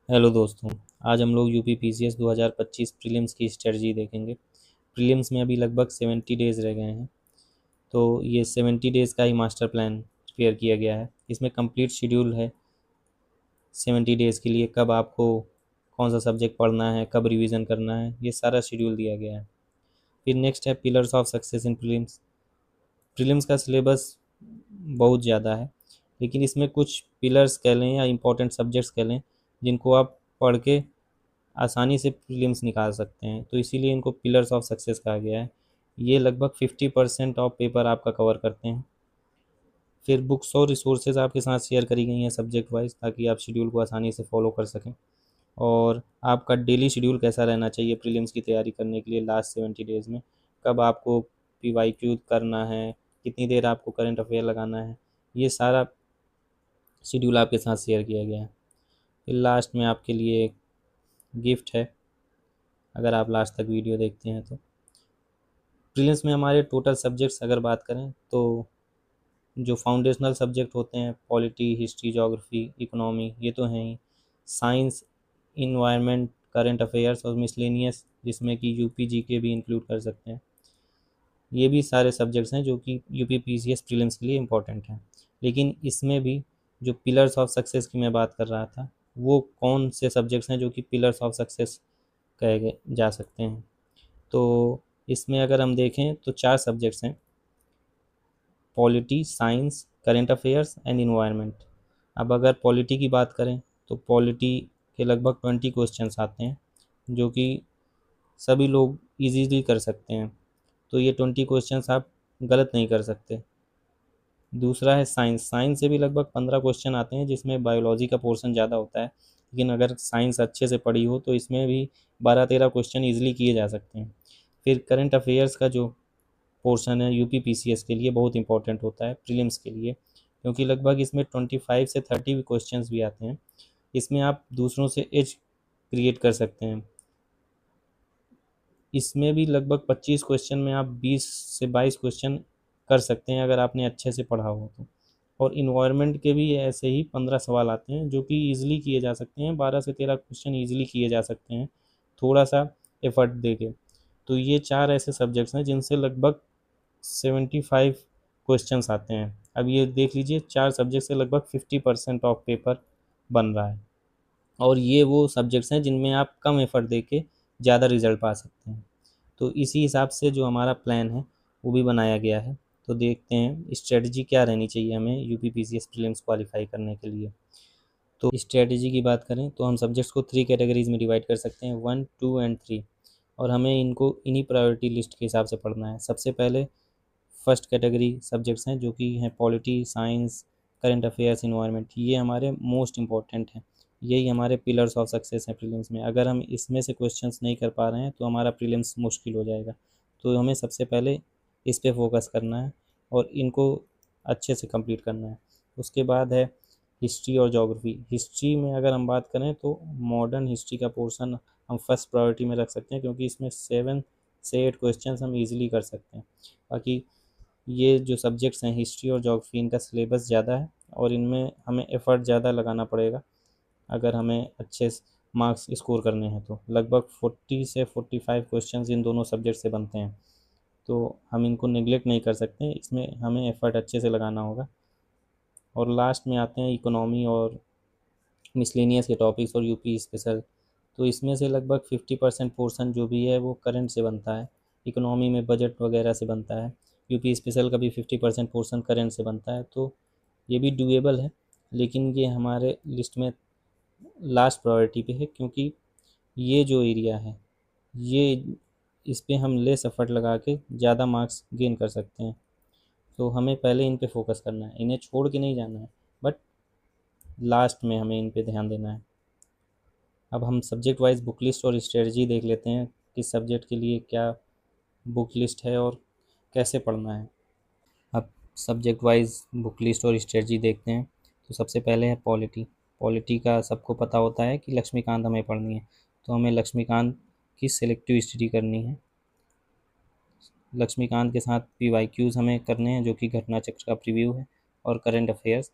Hello दोस्तों। आज हम लोग यूपी पीसीएस 2025 प्रीलिम्स की स्ट्रेटजी देखेंगे। प्रीलिम्स में अभी लगभग 70 डेज़ रह गए हैं। तो ये 70 डेज़ का ही मास्टर प्लान प्रिपेयर किया गया है। इसमें कंप्लीट शेड्यूल है 70 डेज़ के लिए, कब आपको कौन सा सब्जेक्ट पढ़ना है, कब रिवीजन करना है, ये सारा शेड्यूल दिया गया है। फिर नेक्स्ट है pillars of success in prelims. Prelims का सिलेबस बहुत ज़्यादा है, लेकिन इसमें कुछ पिलर्स कह लें या इम्पोर्टेंट सब्जेक्ट्स कह लें जिनको आप पढ़ के आसानी से प्रीलिम्स निकाल सकते हैं, तो इसीलिए इनको पिलर्स ऑफ सक्सेस कहा गया है। ये लगभग 50% ऑफ पेपर आपका कवर करते हैं। फिर बुक्स और रिसोर्सेज आपके साथ शेयर करी गई हैं सब्जेक्ट वाइज, ताकि आप शेड्यूल को आसानी से फॉलो कर सकें। और आपका डेली शेड्यूल कैसा रहना चाहिए प्रीलिम्स की तैयारी करने के लिए लास्ट 70 डेज़ में, कब आपको पीवाईक्यू करना है, कितनी देर आपको करंट अफेयर लगाना है, ये सारा शेड्यूल आपके साथ शेयर किया गया है। फिर लास्ट में आपके लिए एक गिफ्ट है, अगर आप लास्ट तक वीडियो देखते हैं तो। प्रीलिम्स में हमारे टोटल सब्जेक्ट्स अगर बात करें तो जो फाउंडेशनल सब्जेक्ट होते हैं पॉलिटी, हिस्ट्री, ज्योग्राफी, इकोनॉमी, ये तो हैं ही। साइंस, इन्वायरमेंट, करंट अफेयर्स और मिसलेनियस, जिसमें कि यूपी जीके भी इंक्लूड कर सकते हैं, ये भी सारे सब्जेक्ट्स हैं जो कि यूपी पीसीएस प्रीलिम्स के लिए इम्पोर्टेंट हैं। लेकिन इसमें भी जो पिलर्स ऑफ सक्सेस की मैं बात कर रहा था, वो कौन से सब्जेक्ट्स हैं जो कि पिलर्स ऑफ सक्सेस कहे जा सकते हैं। तो इसमें अगर हम देखें तो 4 सब्जेक्ट्स हैं: polity, science, current affairs and environment. अब अगर पॉलिटी की बात करें तो पॉलिटी के लगभग 20 क्वेश्चंस आते हैं, जो कि सभी लोग इजीली कर सकते हैं। तो ये 20 क्वेश्चंस आप गलत नहीं कर सकते। दूसरा है साइंस। साइंस से भी लगभग 15 क्वेश्चन आते हैं, जिसमें बायोलॉजी का पोर्शन ज़्यादा होता है, लेकिन अगर साइंस अच्छे से पढ़ी हो तो इसमें भी 12-13 क्वेश्चन ईजिली किए जा सकते हैं। फिर करंट अफेयर्स का जो पोर्शन है यूपी पीसीएस के लिए बहुत इंपॉर्टेंट होता है प्रीलिम्स के लिए, क्योंकि लगभग इसमें 25 से 30 क्वेश्चंस भी आते हैं। इसमें आप दूसरों से एज क्रिएट कर सकते हैं। इसमें भी लगभग 25 क्वेश्चन में आप 20 से 22 क्वेश्चन कर सकते हैं, अगर आपने अच्छे से पढ़ा हो तो। और इन्वायरमेंट के भी ऐसे ही 15 सवाल आते हैं, जो कि ईजिली किए जा सकते हैं। 12 से 13 क्वेश्चन ईजिली किए जा सकते हैं, थोड़ा सा एफर्ट दे के। तो ये 4 ऐसे सब्जेक्ट्स हैं जिनसे लगभग 75 क्वेश्चंस आते हैं। अब ये देख लीजिए, 4 सब्जेक्ट से लगभग 50% ऑफ पेपर बन रहा है। और ये वो सब्जेक्ट्स हैं जिनमें आप कम एफर्ट दे के ज़्यादा रिजल्ट पा सकते हैं। तो इसी हिसाब से जो हमारा प्लान है वो भी बनाया गया है। तो देखते हैं स्ट्रेटजी क्या रहनी चाहिए हमें यूपी पीसीएस प्रीलिम्स क्वालिफाई करने के लिए। तो स्ट्रेटजी की बात करें तो हम सब्जेक्ट्स को 3 कैटेगरीज में डिवाइड कर सकते हैं, 1, 2 एंड 3। और हमें इनको इन्हीं प्रायोरिटी लिस्ट के हिसाब से पढ़ना है। सबसे पहले फर्स्ट कैटेगरी सब्जेक्ट्स हैं, जो कि हैं polity, science, current affairs, environment. ये हमारे मोस्ट इंपॉर्टेंट हैं, यही हमारे पिलर्स ऑफ सक्सेस हैं प्रीलिम्स में। अगर हम इसमें से क्वेश्चंस नहीं कर पा रहे हैं तो हमारा प्रीलिम्स मुश्किल हो जाएगा। तो हमें सबसे पहले इस पे फोकस करना है और इनको अच्छे से कंप्लीट करना है। उसके बाद है हिस्ट्री और ज्योग्राफी। हिस्ट्री में अगर हम बात करें तो मॉडर्न हिस्ट्री का पोर्शन हम फर्स्ट प्रायोरिटी में रख सकते हैं, क्योंकि इसमें 7 से 8 क्वेश्चंस हम इजीली कर सकते हैं। बाकी ये जो सब्जेक्ट्स हैं हिस्ट्री और ज्योग्राफी, इनका सिलेबस ज़्यादा है और इनमें हमें एफ़र्ट ज़्यादा लगाना पड़ेगा अगर हमें अच्छे मार्क्स स्कोर करने हैं। तो लगभग 40 से 45 क्वेश्चंस इन दोनों सब्जेक्ट से बनते हैं, तो हम इनको नेग्लेक्ट नहीं कर सकते, इसमें हमें एफ़र्ट अच्छे से लगाना होगा। और लास्ट में आते हैं इकोनॉमी और मिसलेनियस के टॉपिक्स और यूपी स्पेशल। तो इसमें से लगभग 50% पोर्शन जो भी है वो करंट से बनता है। इकोनॉमी में बजट वगैरह से बनता है। यूपी स्पेशल का भी 50% पोर्शन करंट से बनता है। तो ये भी डूएबल है, लेकिन ये हमारे लिस्ट में लास्ट प्रायोरिटी पे है, क्योंकि ये जो एरिया है, ये इस पे हम लेस एफर्ट लगा के ज़्यादा मार्क्स गेन कर सकते हैं। तो हमें पहले इन पे फोकस करना है, इन्हें छोड़ के नहीं जाना है, बट लास्ट में हमें इन पे ध्यान देना है। अब हम सब्जेक्ट वाइज बुक लिस्ट और स्ट्रेटजी देख लेते हैं, किस सब्जेक्ट के लिए क्या बुक लिस्ट है और कैसे पढ़ना है। अब सब्जेक्ट वाइज बुक लिस्ट और स्ट्रेटजी देखते हैं। तो सबसे पहले है पॉलिटी। पॉलिटी का सबको पता होता है कि लक्ष्मीकांत हमें पढ़नी है, तो हमें लक्ष्मीकांत की सिलेक्टिव स्टडी करनी है। लक्ष्मीकांत के साथ पीवाईक्यूज़ हमें करने हैं, जो कि घटना चक्र का प्रीव्यू है, और करंट अफेयर्स।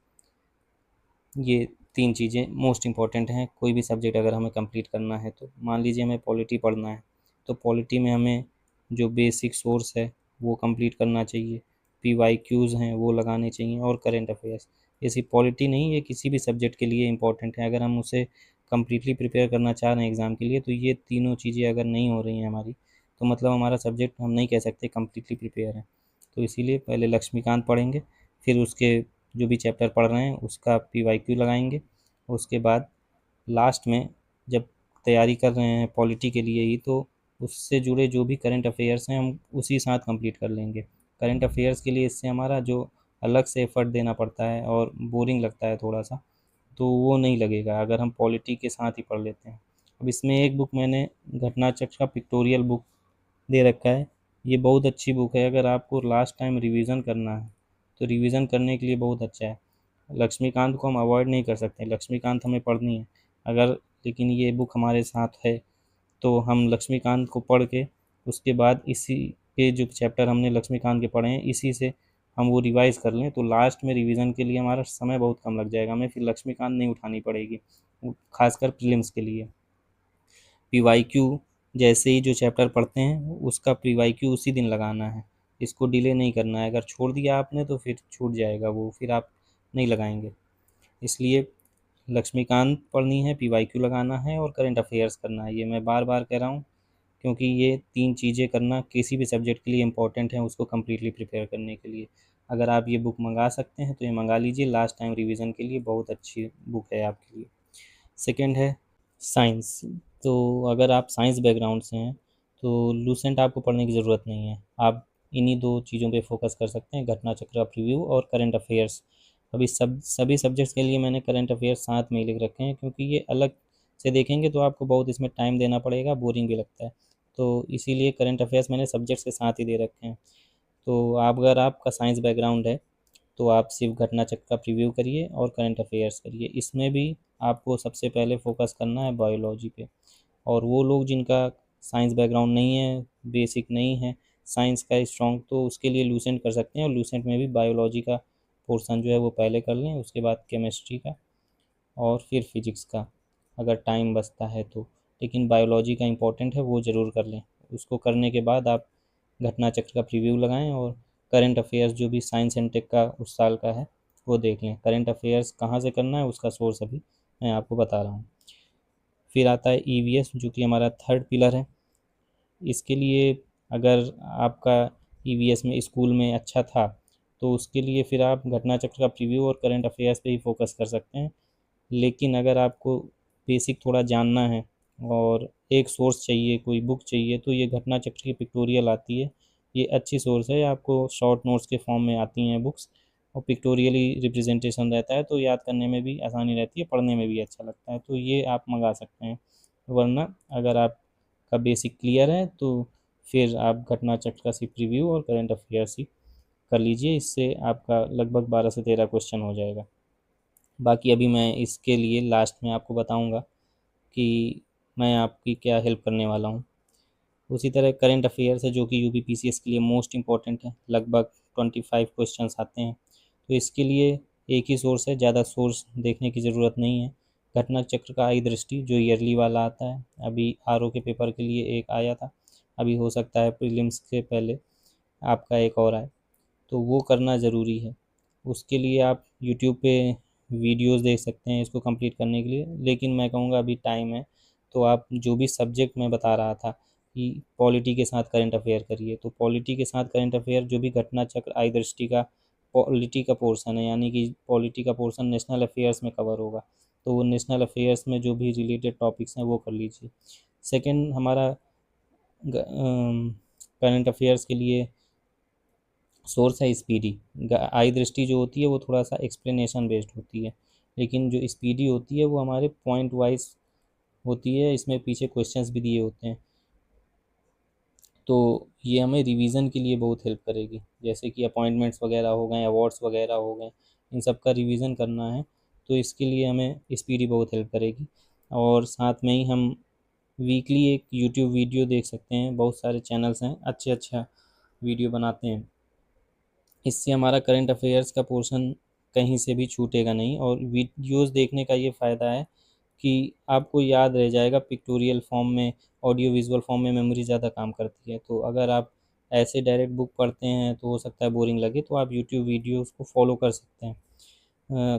ये 3 चीज़ें मोस्ट इम्पॉर्टेंट हैं कोई भी सब्जेक्ट अगर हमें कंप्लीट करना है तो। मान लीजिए हमें पॉलिटी पढ़ना है, तो पॉलिटी में हमें जो बेसिक सोर्स है वो कंप्लीट करना चाहिए, पीवाईक्यूज़ हैं वो लगाने चाहिए, और करंट अफेयर्स। ऐसी पॉलिटी नहीं, ये किसी भी सब्जेक्ट के लिए इम्पॉर्टेंट है। अगर हम उसे कम्प्लीटली प्रिपेयर करना चाह रहे हैं एग्ज़ाम के लिए, तो ये तीनों चीज़ें अगर नहीं हो रही हैं हमारी, तो मतलब हमारा सब्जेक्ट हम नहीं कह सकते कम्प्लीटली प्रिपेयर है। तो इसीलिए पहले लक्ष्मीकांत पढ़ेंगे, फिर उसके जो भी चैप्टर पढ़ रहे हैं उसका पीवाईक्यू लगाएंगे। उसके बाद लास्ट में जब तैयारी कर रहे हैं पॉलिटी के लिए ही, तो उससे जुड़े जो भी करंट अफेयर्स हैं हम उसी साथ कंप्लीट कर लेंगे। करंट अफेयर्स के लिए इससे हमारा जो अलग से एफर्ट देना पड़ता है और बोरिंग लगता है थोड़ा सा, तो वो नहीं लगेगा अगर हम पॉलिटी के साथ ही पढ़ लेते हैं। अब इसमें एक बुक मैंने घटना चक्र का पिक्टोरियल बुक दे रखा है। ये बहुत अच्छी बुक है, अगर आपको लास्ट टाइम रिवीजन करना है तो रिवीजन करने के लिए बहुत अच्छा है। लक्ष्मीकांत को हम अवॉइड नहीं कर सकते, लक्ष्मीकांत हमें पढ़नी है अगर, लेकिन ये बुक हमारे साथ है तो हम लक्ष्मीकांत को पढ़ के उसके बाद इसी के जो चैप्टर हमने लक्ष्मीकांत के पढ़े हैं इसी से हम वो रिवाइज कर लें, तो लास्ट में रिवीजन के लिए हमारा समय बहुत कम लग जाएगा, हमें फिर लक्ष्मीकांत नहीं उठानी पड़ेगी, खासकर प्रीलिम्स के लिए। पीवाईक्यू जैसे ही जो चैप्टर पढ़ते हैं उसका पीवाईक्यू उसी दिन लगाना है, इसको डिले नहीं करना है। अगर छोड़ दिया आपने तो फिर छूट जाएगा वो, फिर आप नहीं लगाएंगे। इसलिए लक्ष्मीकांत पढ़नी है, पीवाईक्यू लगाना है और करंट अफेयर्स करना है। ये मैं बार बार कह रहा हूँ क्योंकि ये 3 चीज़ें करना किसी भी सब्जेक्ट के लिए इम्पोर्टेंट है उसको कम्प्लीटली प्रिपेयर करने के लिए। अगर आप ये बुक मंगा सकते हैं तो ये मंगा लीजिए, लास्ट टाइम रिवीजन के लिए बहुत अच्छी बुक है आपके लिए। सेकंड है साइंस। तो अगर आप साइंस बैकग्राउंड से हैं तो लूसेंट आपको पढ़ने की ज़रूरत नहीं है, आप इन्हीं 2 चीज़ों पे फोकस कर सकते हैं, घटना चक्र का प्रीव्यू और करंट अफेयर्स। अभी सभी सब्जेक्ट्स के लिए मैंने करंट अफेयर्स साथ में ही लिख रखे हैं क्योंकि ये अलग से देखेंगे तो आपको बहुत इसमें टाइम देना पड़ेगा, बोरिंग भी लगता है, तो इसीलिए करंट अफेयर्स मैंने सब्जेक्ट्स के साथ ही दे रखे हैं। तो आप अगर आपका साइंस बैकग्राउंड है तो आप सिर्फ घटना चक्र का प्रीव्यू करिए और करंट अफेयर्स करिए। इसमें भी आपको सबसे पहले फोकस करना है बायोलॉजी पे, और वो लोग जिनका साइंस बैकग्राउंड नहीं है, बेसिक नहीं है साइंस का स्ट्रॉन्ग, तो उसके लिए लूसेंट कर सकते हैं, और लूसेंट में भी बायोलॉजी का पोर्सन जो है वो पहले कर लें, उसके बाद केमिस्ट्री का और फिर फिजिक्स का अगर टाइम बचता है तो। लेकिन बायोलॉजी का इम्पोर्टेंट है वो ज़रूर कर लें। उसको करने के बाद आप घटना चक्र का प्रीव्यू लगाएं और करंट अफेयर्स जो भी साइंस एंड टेक का उस साल का है वो देख लें। करंट अफेयर्स कहाँ से करना है उसका सोर्स अभी मैं आपको बता रहा हूँ। फिर आता है ईवीएस जो कि हमारा थर्ड पिलर है। इसके लिए अगर आपका ईवीएस में स्कूल में अच्छा था तो उसके लिए फिर आप घटना चक्र का प्रीव्यू और करंट अफेयर्स पे ही फोकस कर सकते हैं। लेकिन अगर आपको बेसिक थोड़ा जानना है और एक सोर्स चाहिए, कोई बुक चाहिए, तो ये घटना चक्र की पिक्टोरियल आती है, ये अच्छी सोर्स है, आपको शॉर्ट नोट्स के फॉर्म में आती हैं बुक्स, और पिक्टोरियली रिप्रेजेंटेशन रहता है तो याद करने में भी आसानी रहती है, पढ़ने में भी अच्छा लगता है, तो ये आप मंगा सकते हैं। वरना अगर आपका बेसिक क्लियर है तो फिर आप घटना चक्र का सिर्फ रिव्यू और करंट अफेयर्स ही कर लीजिए, इससे आपका लगभग 12 से 13 क्वेश्चन हो जाएगा। बाकी अभी मैं इसके लिए लास्ट में आपको बताऊंगा कि मैं आपकी क्या हेल्प करने वाला हूँ। उसी तरह करंट अफेयर्स है जो कि यूपीपीसीएस के लिए मोस्ट इम्पॉर्टेंट है, लगभग 25 क्वेश्चंस आते हैं, तो इसके लिए एक ही सोर्स है, ज़्यादा सोर्स देखने की ज़रूरत नहीं है। घटना चक्र का आई दृष्टि जो ईयरली वाला आता है, अभी आरओ के पेपर के लिए एक आया था, अभी हो सकता है प्रीलिम्स के पहले आपका एक और आए, तो वो करना ज़रूरी है। उसके लिए आप यूट्यूब पे वीडियोस देख सकते हैं इसको कंप्लीट करने के लिए, लेकिन मैं कहूँगा अभी टाइम है तो आप जो भी सब्जेक्ट मैं बता रहा था कि पॉलिटी के साथ करंट अफेयर करिए, तो पॉलिटी के साथ करंट अफेयर जो भी घटना चक्र आई दृष्टि का पॉलिटी का पोर्सन है, यानी कि पॉलिटी का पोर्सन नेशनल अफेयर्स में कवर होगा, तो वो नेशनल अफेयर्स में जो भी रिलेटेड टॉपिक्स हैं वो कर लीजिए। सेकेंड हमारा करंट अफेयर्स के लिए सोर्स है स्पीडी। आई दृष्टि जो होती है वो थोड़ा सा एक्सप्लेनेशन बेस्ड होती है, लेकिन जो स्पीडी होती है वो हमारे पॉइंट वाइज होती है, इसमें पीछे क्वेश्चंस भी दिए होते हैं, तो ये हमें रिवीजन के लिए बहुत हेल्प करेगी। जैसे कि अपॉइंटमेंट्स वगैरह हो गए, अवार्ड्स वगैरह हो गए, इन सब का रिवीजन करना है तो इसके लिए हमें स्पीडी बहुत हेल्प करेगी। और साथ में ही हम वीकली एक यूट्यूब वीडियो देख सकते हैं, बहुत सारे चैनल्स हैं अच्छा वीडियो बनाते हैं, इससे हमारा करंट अफेयर्स का पोर्शन कहीं से भी छूटेगा नहीं। और वीडियोज़ देखने का ये फ़ायदा है कि आपको याद रह जाएगा पिक्टोरियल फॉर्म में, ऑडियो विजुअल फॉर्म में मेमोरी ज़्यादा काम करती है। तो अगर आप ऐसे डायरेक्ट बुक पढ़ते हैं तो हो सकता है बोरिंग लगे, तो आप यूट्यूब वीडियोज़ को फॉलो कर सकते हैं।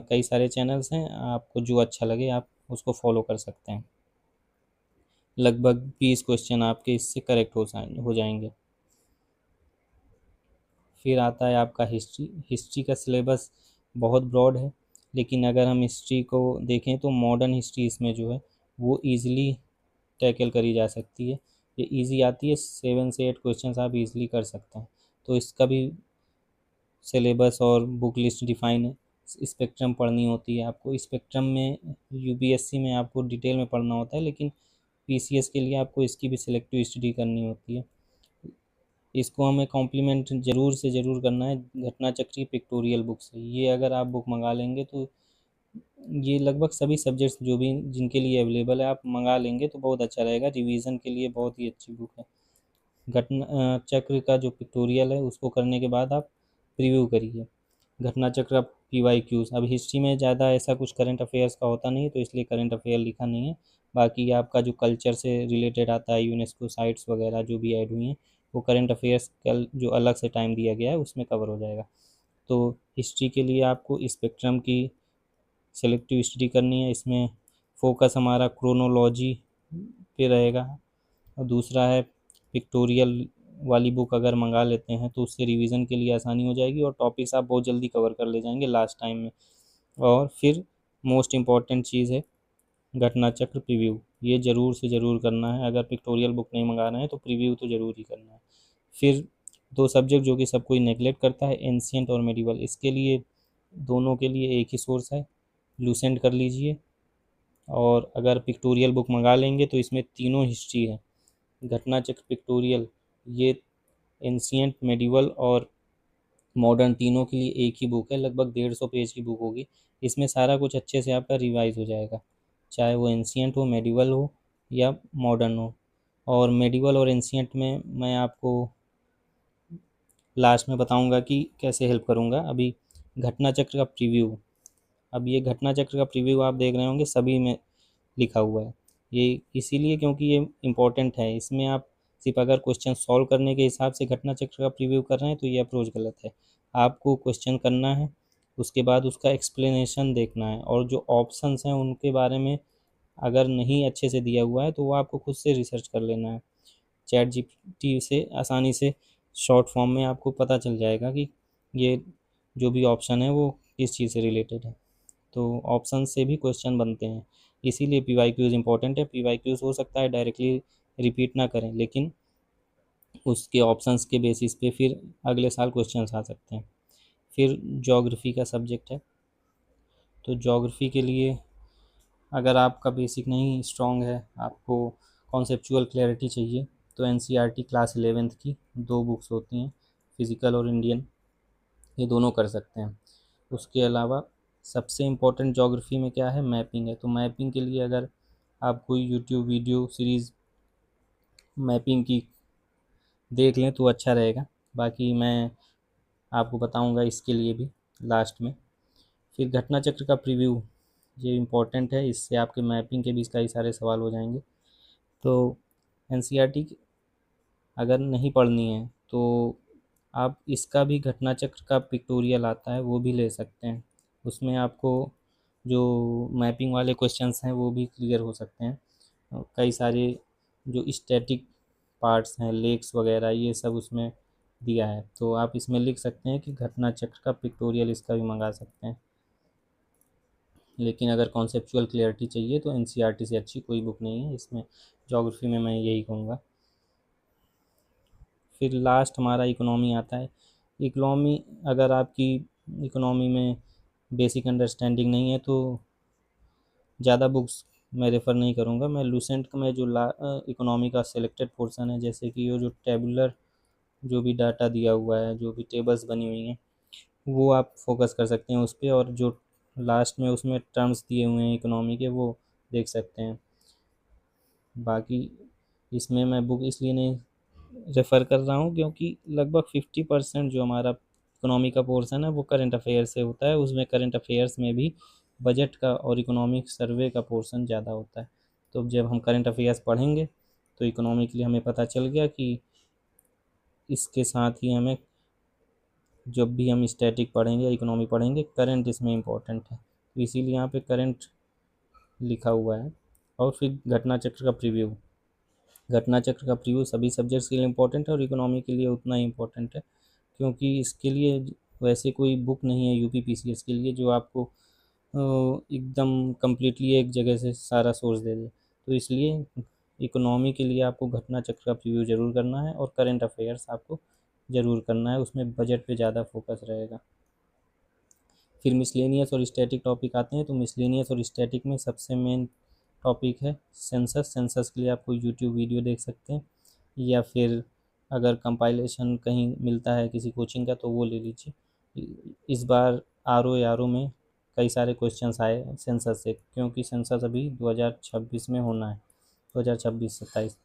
कई सारे चैनल्स हैं, आपको जो अच्छा लगे आप उसको फॉलो कर सकते हैं। लगभग 20 क्वेश्चन आपके इससे करेक्ट हो जाएंगे। फिर आता है आपका हिस्ट्री। हिस्ट्री का सिलेबस बहुत ब्रॉड है, लेकिन अगर हम हिस्ट्री को देखें तो मॉडर्न हिस्ट्री इसमें जो है वो ईज़िली टैकल करी जा सकती है। ये ईज़ी आती है, 7 से 8 क्वेश्चंस आप ईज़िली कर सकते हैं। तो इसका भी सिलेबस और बुक लिस्ट डिफाइन है। स्पेक्ट्रम पढ़नी होती है आपको। स्पेक्ट्रम में यूपीएससी में आपको डिटेल में पढ़ना होता है, लेकिन पीसीएस के लिए आपको इसकी भी सिलेक्टिव स्टडी करनी होती है। इसको हमें कॉम्प्लीमेंट ज़रूर से ज़रूर करना है घटना चक्री पिक्टोरियल बुक से। ये अगर आप बुक मंगा लेंगे तो ये लगभग सभी सब्जेक्ट्स जो भी जिनके लिए अवेलेबल है आप मंगा लेंगे तो बहुत अच्छा रहेगा। रिवीजन के लिए बहुत ही अच्छी बुक है। घटना चक्र का जो पिक्टोरियल है उसको करने के बाद आप प्रीव्यू करिए। घटना चक्र का पीवाईक्यूज़, अब हिस्ट्री में ज़्यादा ऐसा कुछ करंट अफेयर्स का होता नहीं है, तो इसलिए करंट अफेयर लिखा नहीं है। बाकी आपका जो कल्चर से रिलेटेड आता है, यूनेस्को साइट्स वगैरह जो भी ऐड हुई हैं, वो करंट अफेयर्स कल जो अलग से टाइम दिया गया है उसमें कवर हो जाएगा। तो हिस्ट्री के लिए आपको स्पेक्ट्रम की सेलेक्टिव स्टडी करनी है। इसमें फोकस हमारा क्रोनोलॉजी पे रहेगा। और दूसरा है पिक्टोरियल वाली बुक अगर मंगा लेते हैं तो उससे रिवीजन के लिए आसानी हो जाएगी और टॉपिक्स आप बहुत जल्दी कवर कर ले जाएंगे लास्ट टाइम में। और फिर मोस्ट इम्पॉर्टेंट चीज़ है घटना चक्र प्रीव्यू। ये ज़रूर से ज़रूर करना है। अगर पिक्टोरियल बुक नहीं मंगा रहे हैं तो प्रीव्यू तो ज़रूर ही करना है। फिर दो सब्जेक्ट जो कि सब कोई नेगलेक्ट करता है, एंशियंट और मेडिवल। इसके लिए दोनों के लिए एक ही सोर्स है, लूसेंट कर लीजिए। और अगर पिक्टोरियल बुक मंगा लेंगे तो इसमें तीनों हिस्ट्री है, घटना चक्र पिक्टोरियल, ये एंशियंट मेडिवल और मॉडर्न, तीनों के लिए एक ही बुक है। लगभग 150 पेज की बुक होगी। इसमें सारा कुछ अच्छे से आपका रिवाइज हो जाएगा, चाहे वो एंशियंट हो, मेडिवल हो या मॉडर्न हो। और मेडिवल और एंशियंट में मैं आपको लास्ट में बताऊंगा कि कैसे हेल्प करूंगा। अभी घटना चक्र का प्रीव्यू, अब ये घटना चक्र का प्रीव्यू आप देख रहे होंगे सभी में लिखा हुआ है। ये इसीलिए क्योंकि ये इम्पोर्टेंट है। इसमें आप सिर्फ अगर क्वेश्चन सॉल्व करने के हिसाब से घटना चक्र का प्रीव्यू कर रहे हैं तो ये अप्रोच गलत है। आपको क्वेश्चन करना है, उसके बाद उसका एक्सप्लेनेशन देखना है, और जो ऑप्शंस हैं उनके बारे में अगर नहीं अच्छे से दिया हुआ है तो वो आपको खुद से रिसर्च कर लेना है। चैट जीपीटी से आसानी से शॉर्ट फॉर्म में आपको पता चल जाएगा कि ये जो भी ऑप्शन है वो किस चीज़ से रिलेटेड है। तो ऑप्शन से भी क्वेश्चन बनते हैं, इसीलिए पी वाई क्यूज़ इंपॉर्टेंट है। पी वाई क्यूज़ हो सकता है डायरेक्टली रिपीट ना करें, लेकिन उसके ऑप्शंस के बेसिस पे फिर अगले साल क्वेश्चन आ सकते हैं। फिर ज्योग्राफी का सब्जेक्ट है, तो ज्योग्राफी के लिए अगर आपका बेसिक नहीं स्ट्रॉन्ग है, आपको कॉन्सेप्चुअल क्लैरिटी चाहिए, तो एनसीईआरटी क्लास 11th की 2 बुक्स होती हैं, फिज़िकल और इंडियन, ये दोनों कर सकते हैं। उसके अलावा सबसे इम्पोर्टेंट ज्योग्राफी में क्या है, मैपिंग है। तो मैपिंग के लिए अगर आप कोई यूट्यूब वीडियो सीरीज़ मैपिंग की देख लें तो अच्छा रहेगा। बाकी मैं आपको बताऊंगा इसके लिए भी लास्ट में। फिर घटना चक्र का प्रीव्यू, ये इम्पोर्टेंट है, इससे आपके मैपिंग के भी कई सारे सवाल हो जाएंगे। तो एनसीईआरटी अगर नहीं पढ़नी है तो आप इसका भी घटना चक्र का पिक्टोरियल आता है वो भी ले सकते हैं। उसमें आपको जो मैपिंग वाले क्वेश्चंस हैं वो भी क्लियर हो सकते हैं। कई सारे जो स्टैटिक पार्ट्स हैं, लेक्स वगैरह, ये सब उसमें दिया है, तो आप इसमें लिख सकते हैं कि घटना चक्र का पिक्टोरियल इसका भी मंगा सकते हैं। लेकिन अगर कॉन्सेप्चुअल क्लियरिटी चाहिए तो एनसीईआरटी से अच्छी कोई बुक नहीं है इसमें। ज्योग्राफी में मैं यही कहूँगा। फिर लास्ट हमारा इकोनॉमी आता है। इकोनॉमी, अगर आपकी इकोनॉमी में बेसिक अंडरस्टैंडिंग नहीं है तो ज़्यादा बुक्स मैं रेफ़र नहीं करूँगा। मैं लूसेंट में जो इकोनॉमी का सिलेक्टेड पोर्शन है, जैसे कि वो जो टेबुलर जो भी डाटा दिया हुआ है, जो भी टेबल्स बनी हुई हैं, वो आप फोकस कर सकते हैं उस पर। और जो लास्ट में उसमें टर्म्स दिए हुए हैं इकोनॉमी के, वो देख सकते हैं। बाकी इसमें मैं बुक इसलिए नहीं रेफ़र कर रहा हूँ क्योंकि लगभग 50% जो हमारा इकोनॉमी का पोर्शन है वो करंट अफेयर्स से होता है, उसमें करंट अफेयर्स में भी बजट का और इकोनॉमिक सर्वे का पोर्शन ज़्यादा होता है। तो जब हम करंट अफेयर्स पढ़ेंगे तो इकोनॉमिकली हमें पता चल गया कि इसके साथ ही हमें जब भी हम स्टैटिक पढ़ेंगे या इकोनॉमी पढ़ेंगे करंट इसमें इम्पोर्टेंट है, तो इसीलिए यहाँ पे करंट लिखा हुआ है। और फिर घटना चक्र का प्रीव्यू, घटना चक्र का प्रीव्यू सभी सब्जेक्ट्स के लिए इम्पोर्टेंट है और इकोनॉमी के लिए उतना ही इम्पोर्टेंट है, क्योंकि इसके लिए वैसे कोई बुक नहीं है यूपी पीसीएस के लिए जो आपको एकदम कम्प्लीटली एक जगह से सारा सोर्स दे दे। तो इसलिए इकोनॉमी के लिए आपको घटना चक्र का प्रीव्यू ज़रूर करना है और करंट अफेयर्स आपको ज़रूर करना है, उसमें बजट पे ज़्यादा फोकस रहेगा। फिर मिसलेनियस और स्टैटिक टॉपिक आते हैं, तो मिसलेनियस और स्टैटिक में सबसे मेन टॉपिक है सेंसस। सेंसस के लिए आपको यूट्यूब वीडियो देख सकते हैं, या फिर अगर कंपाइलेशन कहीं मिलता है किसी कोचिंग का तो वो ले लीजिए। इस बार आर ओ में कई सारे क्वेश्चंस आए सेंसस से, क्योंकि सेंसस अभी 2026 में होना है, 2026-27,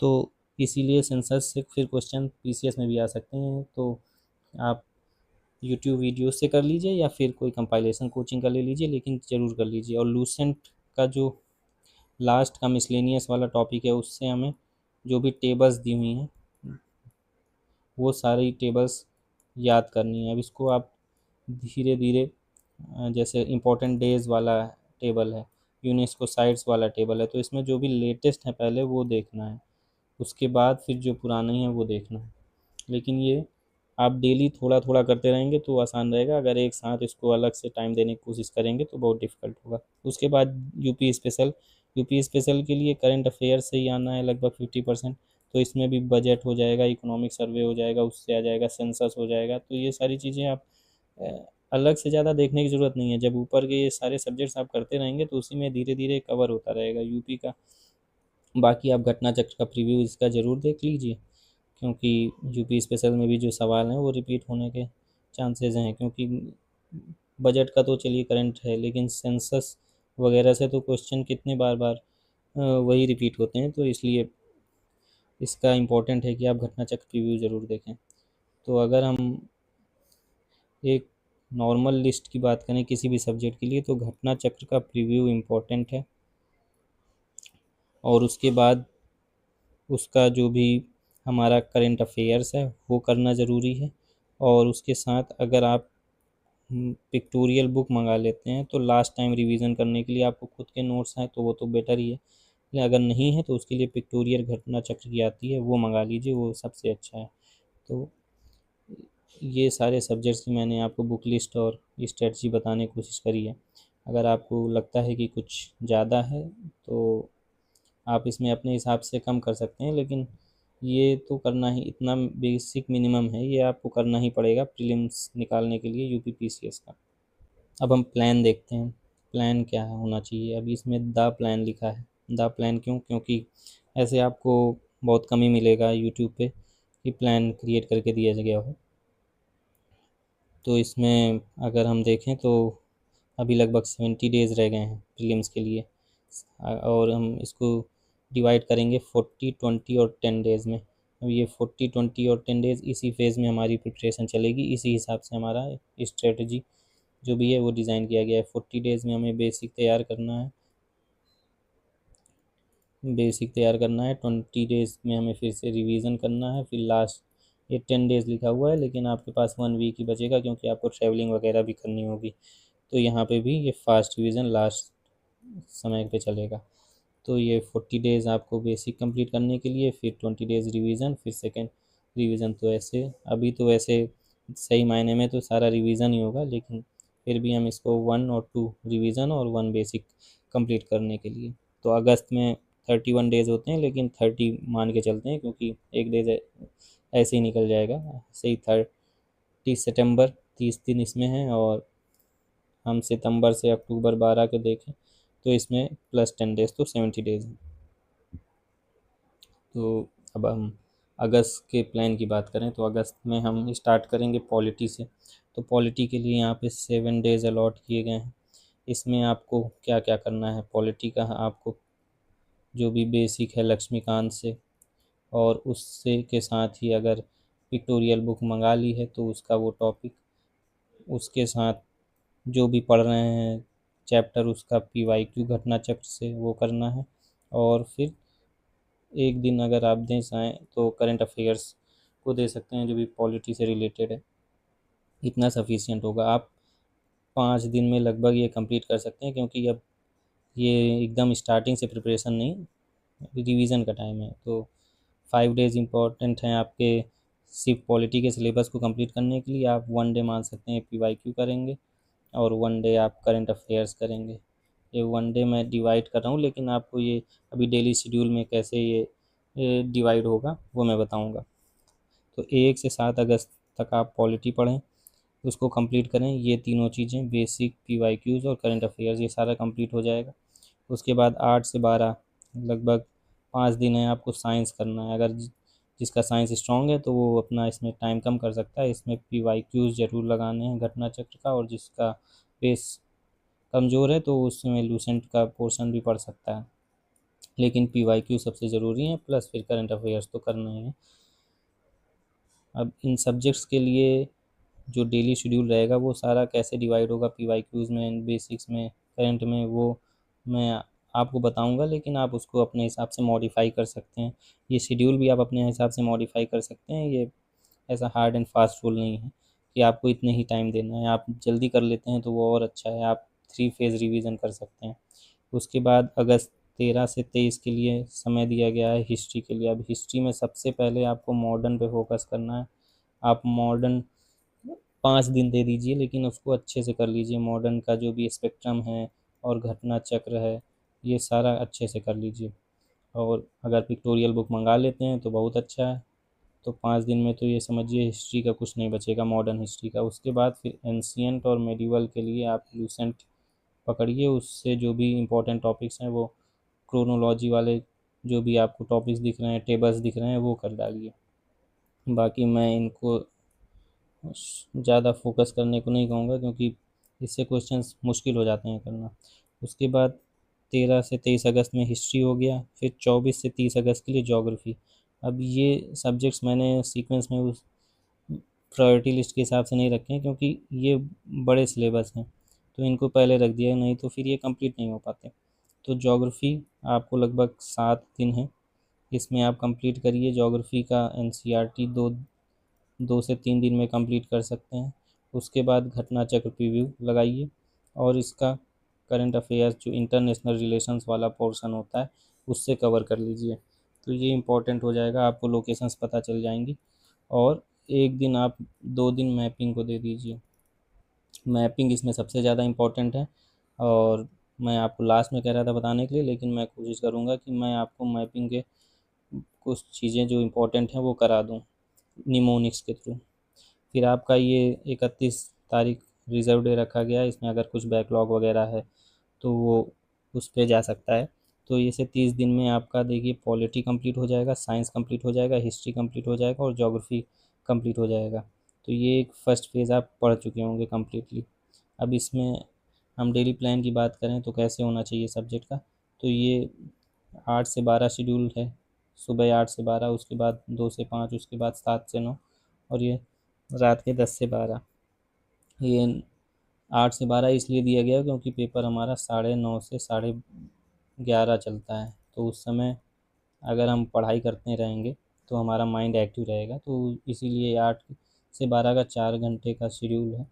तो इसीलिए सेंसस से फिर क्वेश्चन पीसीएस में भी आ सकते हैं। तो आप यूट्यूब वीडियो से कर लीजिए या फिर कोई कंपाइलेशन कोचिंग का ले लीजिए, लेकिन ज़रूर कर लीजिए। और लूसेंट का जो लास्ट का मिसलेनियस वाला टॉपिक है उससे हमें जो भी टेबल्स दी हुई हैं वो सारी टेबल्स याद करनी है। अब इसको आप धीरे धीरे जैसे इम्पोर्टेंट डेज वाला टेबल है, यूनेस्को साइट्स वाला टेबल है, तो इसमें जो भी लेटेस्ट है पहले वो देखना है, उसके बाद फिर जो पुरानी है वो देखना है। लेकिन ये आप डेली थोड़ा थोड़ा करते रहेंगे तो आसान रहेगा, अगर एक साथ इसको अलग से टाइम देने की कोशिश करेंगे तो बहुत डिफ़िकल्ट होगा। उसके बाद यूपी स्पेशल, यूपी स्पेशल के लिए करंट अफेयर से ही आना है लगभग 50%, तो इसमें भी बजट हो जाएगा, इकोनॉमिक सर्वे हो जाएगा, उससे आ जाएगा सेंसस हो जाएगा। तो ये सारी चीज़ें आप अलग से ज़्यादा देखने की ज़रूरत नहीं है, जब ऊपर के ये सारे सब्जेक्ट्स आप करते रहेंगे तो उसी में धीरे धीरे कवर होता रहेगा यूपी का। बाकी आप घटना चक्र का प्रीव्यू इसका ज़रूर देख लीजिए, क्योंकि यूपी स्पेशल में भी जो सवाल हैं वो रिपीट होने के चांसेस हैं, क्योंकि बजट का तो चलिए करंट है, लेकिन सेंसस वगैरह से तो क्वेश्चन कितने बार बार वही रिपीट होते हैं, तो इसलिए इसका इम्पोर्टेंट है कि आप घटना चक्र प्रीव्यू ज़रूर देखें। तो अगर हम एक नॉर्मल लिस्ट की बात करें किसी भी सब्जेक्ट के लिए तो घटना चक्र का प्रीव्यू इम्पोर्टेंट है, और उसके बाद उसका जो भी हमारा करंट अफेयर्स है वो करना ज़रूरी है। और उसके साथ अगर आप पिक्टोरियल बुक मंगा लेते हैं तो लास्ट टाइम रिवीजन करने के लिए आपको खुद के नोट्स हैं तो वो तो बेटर ही है, लेकिन अगर नहीं है तो उसके लिए पिक्टोरियल घटना चक्र की आती है वो मंगा लीजिए, वो सबसे अच्छा है। तो ये सारे सब्जेक्ट्स की मैंने आपको बुक लिस्ट और स्ट्रेटजी बताने की कोशिश करी है। अगर आपको लगता है कि कुछ ज़्यादा है तो आप इसमें अपने हिसाब से कम कर सकते हैं, लेकिन ये तो करना ही, इतना बेसिक मिनिमम है, ये आपको करना ही पड़ेगा प्रीलिम्स निकालने के लिए यूपी पीसीएस का। अब हम प्लान देखते हैं, प्लान क्या होना चाहिए। अभी इसमें द प्लान लिखा है, द प्लान क्यों, क्योंकि ऐसे आपको बहुत कम ही मिलेगा यूट्यूब पे कि प्लान क्रिएट करके दिया गया हो। तो इसमें अगर हम देखें तो अभी लगभग 70 डेज़ रह गए हैं प्रीलिम्स के लिए, और हम इसको डिवाइड करेंगे 40, 20 और 10 डेज़ में। अब ये 40, 20 और 10 डेज़ इसी फेज़ में हमारी प्रिपरेशन चलेगी, इसी हिसाब से हमारा स्ट्रेटजी जो भी है वो डिज़ाइन किया गया है। 40 डेज़ में हमें बेसिक तैयार करना है, बेसिक तैयार करना है, 20 डेज़ में हमें फिर से रिवीजन करना है, फिर लास्ट ये 10 डेज़ लिखा हुआ है लेकिन आपके पास 1 वीक ही बचेगा क्योंकि आपको ट्रैवलिंग वगैरह भी करनी होगी, तो यहाँ पे भी ये फास्ट रिवीजन लास्ट समय पे चलेगा। तो ये 40 डेज़ आपको बेसिक कंप्लीट करने के लिए, फिर 20 डेज़ रिवीजन, फिर सेकेंड रिवीजन। तो ऐसे अभी तो वैसे सही मायने में तो सारा रिवीजन ही होगा, लेकिन फिर भी हम इसको 1 और 2 रिवीजन और 1 बेसिक कंप्लीट करने के लिए। तो अगस्त में 31 डेज़ होते हैं, लेकिन 30 मान के चलते हैं क्योंकि एक डेज ऐसे ही निकल जाएगा। सही 30 सितंबर 30 दिन इसमें है, और हम सितंबर से अक्टूबर 12 के देखें तो इसमें प्लस 10 डेज़ तो 70 डेज़ हैं। तो अब हम अगस्त के प्लान की बात करें तो अगस्त में हम स्टार्ट करेंगे पॉलिटी से। तो पॉलिटी के लिए यहाँ पे 7 डेज़ अलॉट किए गए हैं। इसमें आपको क्या क्या करना है, पॉलिटी का आपको जो भी बेसिक है लक्ष्मीकांत से, और उससे के साथ ही अगर पिक्टोरियल बुक मंगा ली है तो उसका वो टॉपिक, उसके साथ जो भी पढ़ रहे हैं चैप्टर उसका PYQ घटना चक्र से वो करना है। और फिर एक दिन अगर आप दें चाहें तो करंट अफेयर्स को दे सकते हैं जो भी पॉलिटी से रिलेटेड है। इतना सफिशियंट होगा, आप 5 दिन में लगभग ये कंप्लीट कर सकते हैं, क्योंकि अब ये एकदम स्टार्टिंग से प्रिपरेशन नहीं, रिवीजन का टाइम है। तो 5 डेज इम्पॉर्टेंट हैं आपके सिर्फ पॉलिटी के सिलेबस को कंप्लीट करने के लिए। आप 1 डे मान सकते हैं PYQ करेंगे और 1 डे आप करंट अफेयर्स करेंगे। ये 1 डे मैं डिवाइड कर रहा हूँ, लेकिन आपको ये अभी डेली शेड्यूल में कैसे ये डिवाइड होगा वो मैं बताऊँगा। तो 1 से 7 अगस्त तक आप पॉलिटी पढ़ें, उसको कंप्लीट करें। ये तीनों चीज़ें बेसिक PYQs और करंट अफेयर्स ये सारा कंप्लीट हो जाएगा। उसके बाद 8 से 12 लगभग 5 दिन है आपको साइंस करना है। अगर जिसका साइंस स्ट्रांग है तो वो अपना इसमें टाइम कम कर सकता है, इसमें PYQs ज़रूर लगाने हैं घटना चक्र का। और जिसका बेस कमज़ोर है तो उसमें लूसेंट का पोर्शन भी पढ़ सकता है, लेकिन PYQ सबसे ज़रूरी है, प्लस फिर करंट अफेयर्स तो करना ही है। अब इन सब्जेक्ट्स के लिए जो डेली शेड्यूल रहेगा वो सारा कैसे डिवाइड होगा PYQs में, बेसिक्स में, करंट में, वो मैं आपको बताऊंगा, लेकिन आप उसको अपने हिसाब से मॉडिफाई कर सकते हैं। ये शेड्यूल भी आप अपने हिसाब से मॉडिफाई कर सकते हैं। ये ऐसा हार्ड एंड फास्ट रूल नहीं है कि आपको इतने ही टाइम देना है। आप जल्दी कर लेते हैं तो वो और अच्छा है, आप 3 फेज़ रिवीजन कर सकते हैं। उसके बाद अगस्त 13 से 23 के लिए समय दिया गया है हिस्ट्री के लिए। अब हिस्ट्री में सबसे पहले आपको मॉडर्न पे फोकस करना है। आप मॉडर्न 5 दिन दे दीजिए, लेकिन उसको अच्छे से कर लीजिए। मॉडर्न का जो भी स्पेक्ट्रम है और घटना चक्र है ये सारा अच्छे से कर लीजिए। और अगर पिक्टोरियल बुक मंगा लेते हैं तो बहुत अच्छा है। तो 5 दिन में तो ये समझिए हिस्ट्री का कुछ नहीं बचेगा, मॉडर्न हिस्ट्री का। उसके बाद फिर एंशियंट और मेडिवल के लिए आप लूसेंट पकड़िए, उससे जो भी इम्पोर्टेंट टॉपिक्स हैं वो क्रोनोलॉजी वाले जो भी आपको टॉपिक्स दिख रहे हैं, टेबल्स दिख रहे हैं, वो कर डालिए। बाकी मैं इनको ज़्यादा फोकस करने को नहीं कहूँगा, क्योंकि इससे क्वेश्चंस मुश्किल हो जाते हैं करना। उसके बाद 13 से 23 अगस्त में हिस्ट्री हो गया। फिर 24 से 30 अगस्त के लिए ज्योग्राफी। अब ये सब्जेक्ट्स मैंने सीक्वेंस में उस प्रायोरिटी लिस्ट के हिसाब से नहीं रखे हैं, क्योंकि ये बड़े सिलेबस हैं तो इनको पहले रख दिया, नहीं तो फिर ये कंप्लीट नहीं हो पाते। तो ज्योग्राफी आपको लगभग 7 दिन है, इसमें आप कंप्लीट करिए। ज्योग्राफी का NCERT 2 से 3 दिन में कंप्लीट कर सकते हैं। उसके बाद घटना चक्र प्रीव्यू लगाइए और इसका करंट अफेयर्स जो इंटरनेशनल रिलेशंस वाला पोर्शन होता है उससे कवर कर लीजिए। तो ये इम्पोर्टेंट हो जाएगा, आपको लोकेशंस पता चल जाएंगी। और एक दिन आप 2 दिन मैपिंग को दे दीजिए। मैपिंग इसमें सबसे ज़्यादा इम्पोर्टेंट है, और मैं आपको लास्ट में कह रहा था बताने के लिए, लेकिन मैं कोशिश करूँगा कि मैं आपको मैपिंग के कुछ चीज़ें जो इम्पोर्टेंट हैं वो करा दूँ निमोनिक्स के थ्रू। फिर आपका ये 31 तारीख रिज़र्व डे रखा गया है, इसमें अगर कुछ बैकलॉग वगैरह है तो वो उस पे जा सकता है। तो इसे 30 दिन में आपका देखिए पॉलिटी कंप्लीट हो जाएगा, साइंस कंप्लीट हो जाएगा, हिस्ट्री कंप्लीट हो जाएगा और ज्योग्राफी कंप्लीट हो जाएगा। तो ये एक फर्स्ट फेज़ आप पढ़ चुके होंगे कम्प्लीटली। अब इसमें हम डेली प्लान की बात करें तो कैसे होना चाहिए सब्जेक्ट का, तो ये 8 से 12 शेड्यूल है। सुबह 8 से 12, उसके बाद 2 से 5, उसके बाद 7 से 9, और ये रात के 10 से 12। ये 8 से 12 इसलिए दिया गया क्योंकि पेपर हमारा 9:30 से 11:30 चलता है। तो उस समय अगर हम पढ़ाई करते रहेंगे तो हमारा माइंड एक्टिव रहेगा, तो इसीलिए 8 से 12 का 4 घंटे का शेड्यूल है।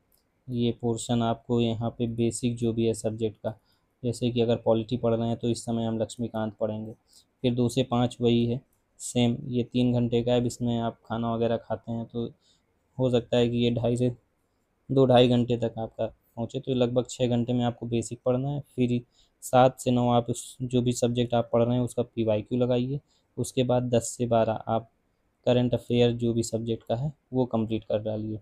ये पोर्शन आपको यहाँ पे बेसिक जो भी है सब्जेक्ट का, जैसे कि अगर पॉलिटी पढ़ रहे हैं तो इस समय हम लक्ष्मीकांत पढ़ेंगे। फिर 2 से 5 वही है सेम, ये 3 घंटे का है। अब इसमें आप खाना वगैरह खाते हैं तो हो सकता है कि ये 2 ढाई घंटे तक आपका पहुँचे, तो लगभग 6 घंटे में आपको बेसिक पढ़ना है। फिर 7 से 9 आप उस जो भी सब्जेक्ट आप पढ़ रहे हैं उसका PYQ लगाइए। उसके बाद 10 से 12 आप करंट अफेयर जो भी सब्जेक्ट का है वो कंप्लीट कर डालिए।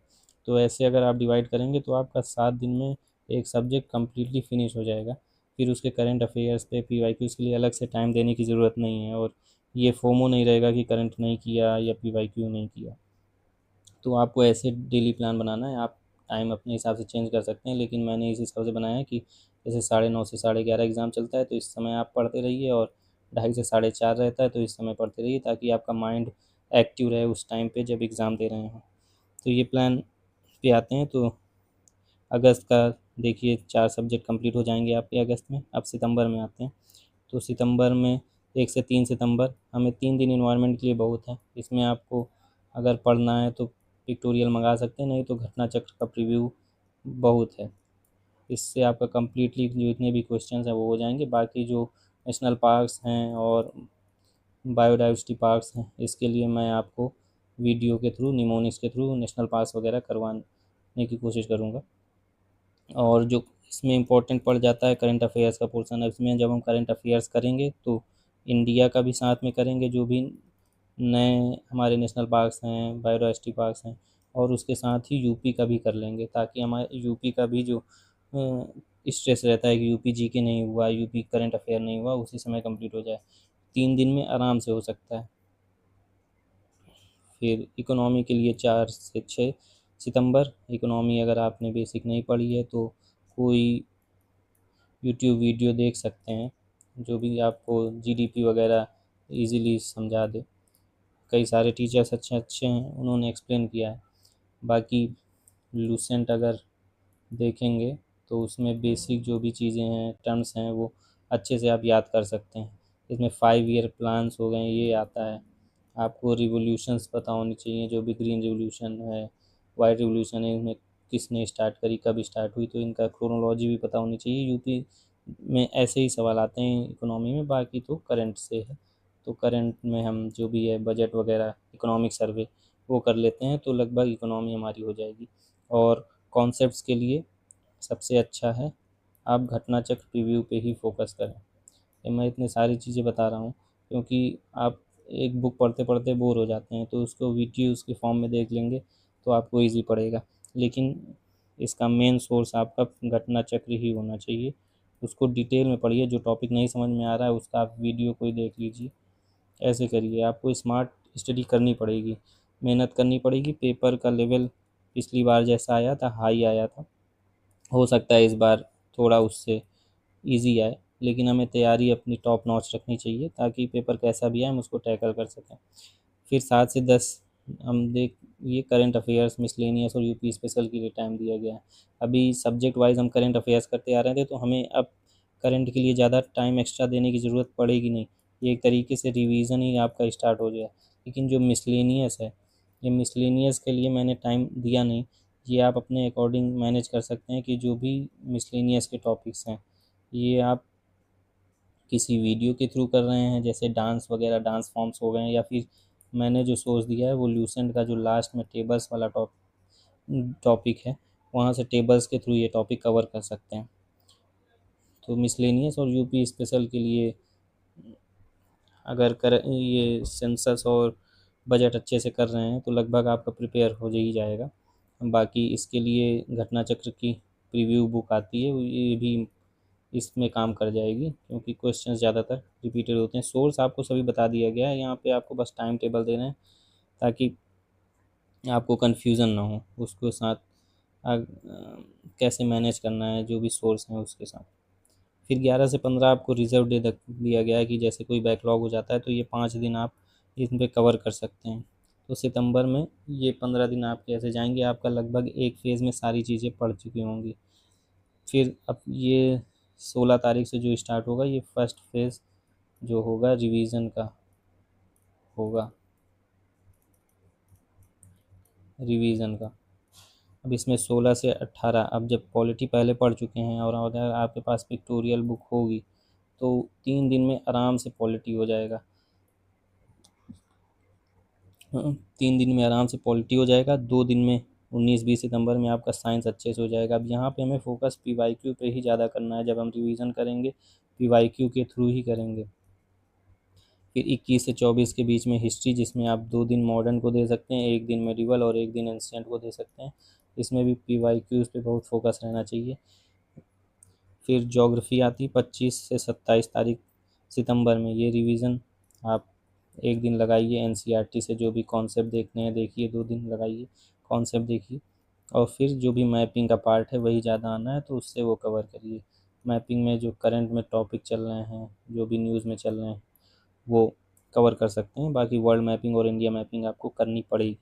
तो ऐसे अगर आप डिवाइड करेंगे तो आपका 7 दिन में एक सब्जेक्ट कम्प्लीटली फिनिश हो जाएगा। फिर उसके करंट अफेयर्स पे PYQs के लिए अलग से टाइम देने की ज़रूरत नहीं है, और ये फोमो नहीं रहेगा कि करंट नहीं किया या PYQ नहीं किया। तो आपको ऐसे डेली प्लान बनाना है। आप टाइम अपने हिसाब से चेंज कर सकते हैं, लेकिन मैंने इस हिसाब से बनाया है कि जैसे 9:30 से 11:30 एग्ज़ाम चलता है तो इस समय आप पढ़ते रहिए, और 2:30 से 4:30 रहता है तो इस समय पढ़ते रहिए, ताकि आपका माइंड एक्टिव रहे उस टाइम पे जब एग्ज़ाम दे रहे हैं। तो ये प्लान पे आते हैं। तो अगस्त का देखिए 4 सब्जेक्ट कंप्लीट हो जाएंगे आपके अगस्त में। अब सितंबर में आते हैं। तो सितंबर में 1 से 3 सितंबर हमें 3 दिन इन्वायरमेंट के लिए बहुत है। इसमें आपको अगर पढ़ना है तो पिक्टोरियल मंगा सकते हैं, नहीं तो घटना चक्र का प्रीव्यू बहुत है। इससे आपका कम्प्लीटली जो इतने भी क्वेश्चंस हैं वो हो जाएंगे। बाकी जो नेशनल पार्क्स हैं और बायोडाइवर्सिटी पार्क्स हैं, इसके लिए मैं आपको वीडियो के थ्रू, निमोनिक्स के थ्रू नेशनल पार्क्स वगैरह करवाने की कोशिश करूँगा। और जो इसमें इम्पोर्टेंट पड़ जाता है करंट अफेयर्स का पोर्सन है। इसमें जब हम करंट अफेयर्स करेंगे तो इंडिया का भी साथ में करेंगे, जो भी नए हमारे नेशनल पार्क्स हैं, बायोडाइवर्सिटी पार्क्स हैं, और उसके साथ ही यूपी का भी कर लेंगे, ताकि हमारे यूपी का भी जो स्ट्रेस रहता है कि यूपी जीके नहीं हुआ, यूपी करंट अफेयर नहीं हुआ, उसी समय कंप्लीट हो जाए। 3 दिन में आराम से हो सकता है। फिर इकोनॉमी के लिए 4 से 6 सितंबर। इकोनॉमी अगर आपने बेसिक नहीं पढ़ी है तो कोई यूट्यूब वीडियो देख सकते हैं, जो भी आपको जीडीपी वगैरह इजीली समझा दे। कई सारे टीचर्स अच्छे अच्छे हैं, उन्होंने एक्सप्लेन किया है। बाकी लूसेंट अगर देखेंगे तो उसमें बेसिक जो भी चीज़ें हैं, टर्म्स हैं, वो अच्छे से आप याद कर सकते हैं। इसमें 5 ईयर प्लान्स हो गए, ये आता है। आपको रिवोल्यूशंस पता होनी चाहिए, जो भी ग्रीन रिवोल्यूशन है, वाइट रिवोल्यूशन है, इनमें किसने स्टार्ट करी, कब स्टार्ट हुई, तो इनका क्रोनोलॉजी भी पता होनी चाहिए। यूपी में ऐसे ही सवाल आते हैं इकोनॉमी में, बाकी तो करंट से है। तो करंट में हम जो भी है बजट वगैरह, इकोनॉमिक सर्वे वो कर लेते हैं, तो लगभग इकोनॉमी हमारी हो जाएगी। और कॉन्सेप्ट्स के लिए सबसे अच्छा है आप घटना चक्र प्रीव्यू पे ही फोकस करें। ये मैं इतनी सारी चीज़ें बता रहा हूँ क्योंकि आप एक बुक पढ़ते पढ़ते बोर हो जाते हैं, तो उसको वीडियोज़ के फॉर्म में देख लेंगे तो आपको ईज़ी पड़ेगा। लेकिन इसका मेन सोर्स आपका घटना चक्र ही होना चाहिए। उसको डिटेल में पढ़िए, जो टॉपिक नहीं समझ में आ रहा है उसका आप वीडियो कोई देख लीजिए। ऐसे करिए, आपको स्मार्ट स्टडी करनी पड़ेगी, मेहनत करनी पड़ेगी। पेपर का लेवल पिछली बार जैसा आया था, हाई आया था, हो सकता है इस बार थोड़ा उससे इजी आए, लेकिन हमें तैयारी अपनी टॉप नॉच रखनी चाहिए ताकि पेपर कैसा भी आए हम उसको टैकल कर सकें। फिर 7 से 10 हम देख, ये करंट अफेयर्स, मिसलेनियस और यूपी स्पेशल के लिए टाइम दिया गया है। अभी सब्जेक्ट वाइज हम करंट अफेयर्स करते आ रहे थे, तो हमें अब करंट के लिए ज़्यादा टाइम एक्स्ट्रा देने की ज़रूरत पड़ेगी नहीं। ये एक तरीके से रिवीजन ही आपका स्टार्ट हो गया। लेकिन जो मिसलेनियस है, ये मिसलेनियस के लिए मैंने टाइम दिया नहीं। ये आप अपने अकॉर्डिंग मैनेज कर सकते हैं कि जो भी मिसलेनियस के टॉपिक्स हैं, ये आप किसी वीडियो के थ्रू कर रहे हैं, जैसे डांस वगैरह, डांस फॉर्म्स हो गए, या फिर मैंने जो सोर्स दिया है वो ल्यूसेंट का जो लास्ट में टेबल्स वाला टॉपिक है, वहाँ से टेबल्स के थ्रू ये टॉपिक कवर कर सकते हैं। तो मिसलेनियस और यूपी स्पेशल के लिए अगर कर ये सेंसस और बजट अच्छे से कर रहे हैं तो लगभग आपका प्रिपेयर हो ही जाएगा। बाकी इसके लिए घटना चक्र की प्रीव्यू बुक आती है, ये भी इसमें काम कर जाएगी, क्योंकि क्वेश्चंस ज़्यादातर रिपीटेड होते हैं। सोर्स आपको सभी बता दिया गया है, यहाँ पे आपको बस टाइम टेबल देना है ताकि आपको कन्फ्यूज़न ना हो उसके साथ। कैसे मैनेज करना है जो भी सोर्स हैं उसके साथ। फिर 11 से 15 आपको रिजर्व डे दिया गया है कि जैसे कोई बैकलॉग हो जाता है तो ये 5 दिन आप इन पे कवर कर सकते हैं। तो सितंबर में ये 15 दिन आपके ऐसे जाएंगे, आपका लगभग एक फेज़ में सारी चीज़ें पढ़ चुकी होंगी। फिर अब ये 16 तारीख से जो स्टार्ट होगा, ये फर्स्ट फेज़ जो होगा रिवीजन का होगा, रिवीजन का। अब इसमें 16 से 18, अब जब पॉलिटी पहले पढ़ चुके हैं और अगर आपके पास पिक्टोरियल बुक होगी तो 3 दिन में आराम से पॉलिटी हो जाएगा। 3 दिन में आराम से पॉलिटी हो जाएगा। 2 दिन में 19-20 सितंबर में आपका साइंस अच्छे से हो जाएगा। अब यहाँ पे हमें फोकस पीवाईक्यू पे ही ज़्यादा करना है। जब हम रिवीजन करेंगे पीवाईक्यू के थ्रू ही करेंगे। फिर 21 से 24 के बीच में हिस्ट्री, जिसमें आप 2 दिन मॉडर्न को दे सकते हैं, 1 दिन मेडिवल और 1 दिन एंशिएंट को दे सकते हैं। इसमें भी पीवाईक्यूज़ पे बहुत फोकस रहना चाहिए। फिर ज्योग्राफी आती 25 से 27 तारीख सितंबर में, ये रिवीजन आप 1 दिन लगाइए। एनसीईआरटी से जो भी कॉन्सेप्ट देखने हैं देखिए, 2 दिन लगाइए, कॉन्सेप्ट देखिए। और फिर जो भी मैपिंग का पार्ट है वही ज़्यादा आना है, तो उससे वो कवर करिए। मैपिंग में जो करंट में टॉपिक चल रहे हैं, जो भी न्यूज़ में चल रहे हैं, वो कवर कर सकते हैं। बाकी वर्ल्ड मैपिंग और इंडिया मैपिंग आपको करनी पड़ेगी।